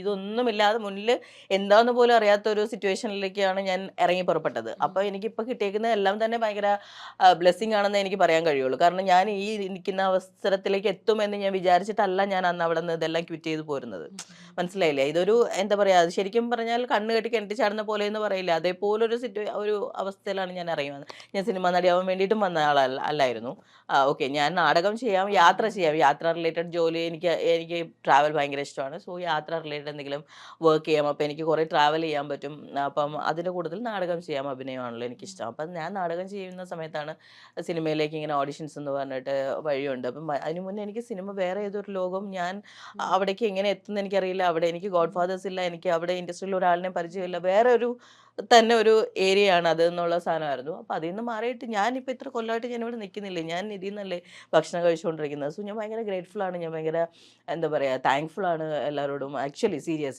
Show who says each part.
Speaker 1: ഇതൊന്നുമില്ലാതെ മുന്നിൽ എന്താന്ന് പോലും അറിയാത്ത ഒരു സിറ്റുവേഷനിലേക്കാണ് ഞാൻ ഇറങ്ങി പുറപ്പെട്ടത്. അപ്പോൾ എനിക്കിപ്പോൾ കിട്ടിയേക്കുന്ന എല്ലാം തന്നെ ഭയങ്കര ബ്ലെസ്സിങ് ആണെന്ന് എനിക്ക് പറയാൻ കഴിയുള്ളൂ. കാരണം ഞാൻ ഈ നിൽക്കുന്ന അവസരത്തിലേക്ക് എത്തുമെന്ന് ഞാൻ വിചാരിച്ചിട്ടല്ല ഞാൻ അന്ന് അവിടെ നിന്ന് ഇതെല്ലാം ക്വിറ്റ് ചെയ്ത് പോരുന്നത്. മനസ്സിലായില്ലേ? ഇതൊരു എന്താ പറയാ, അത് ശരിക്കും പറഞ്ഞാൽ കണ്ണ് കെട്ടി കിണറ്റിൽ ചാടുന്ന പോലെ എന്ന് പറയില്ല. അതേപോലൊരു ഒരു അവസ്ഥയിലാണ് ഞാൻ ഇറങ്ങി വന്നത്. ഞാൻ സിനിമാ നടിയാവാൻ വേണ്ടിയിട്ടും വന്ന അല്ലായിരുന്നു. ഓക്കെ, ഞാൻ നാടകം ചെയ്യാം, യാത്ര ചെയ്യാം. യാത്ര റിലേറ്റഡ് ജോലി എനിക്ക് എനിക്ക് ട്രാവൽ ഭയങ്കര ഇഷ്ടമാണ്. സോ യാത്ര റിലേറ്റഡ് എന്തെങ്കിലും വർക്ക് ചെയ്യാം. അപ്പോൾ എനിക്ക് കുറേ ട്രാവൽ ചെയ്യാൻ പറ്റും. അപ്പം അതിൻ്റെ കൂടുതൽ നാടകം ചെയ്യാം, അഭിനയമാണല്ലോ എനിക്കിഷ്ടം. അപ്പം ഞാൻ നാടകം ചെയ്യുന്ന സമയത്താണ് സിനിമയിലേക്ക് ഇങ്ങനെ ഓഡിഷൻസ് എന്ന് പറഞ്ഞിട്ട് വഴിയുണ്ട്. അപ്പം അതിന് മുന്നേ എനിക്ക് സിനിമ വേറെ ഏതൊരു ലോകം, ഞാൻ അവിടേക്ക് എങ്ങനെ എത്തുമെന്ന് എനിക്കറിയില്ല. അവിടെ എനിക്ക് ഗോഡ് ഫാദേഴ്സ് ഇല്ല, എനിക്ക് അവിടെ ഇൻഡസ്ട്രിയിൽ ഒരാളിനെയും പരിചയമില്ല. വേറെ ഒരു തന്നെ ഒരു ഏരിയയാണ് അത് എന്നുള്ള സാധനമായിരുന്നു. അപ്പോൾ അതിൽ നിന്ന് മാറിയിട്ട് ഞാനിപ്പോൾ ഇത്ര കൊല്ലമായിട്ട് ഞാനിവിടെ നിൽക്കുന്നില്ലേ, ഞാൻ ഇതിൽ നിന്നല്ലേ ഭക്ഷണം കഴിച്ചുകൊണ്ടിരിക്കുന്നത്. സോ ഞാൻ ഭയങ്കര ഗ്രേറ്റ്ഫുൾ ആണ്, ഞാൻ ഭയങ്കര എന്താ പറയുക താങ്ക്ഫുൾ ആണ് എല്ലാവരോടും. Actually serious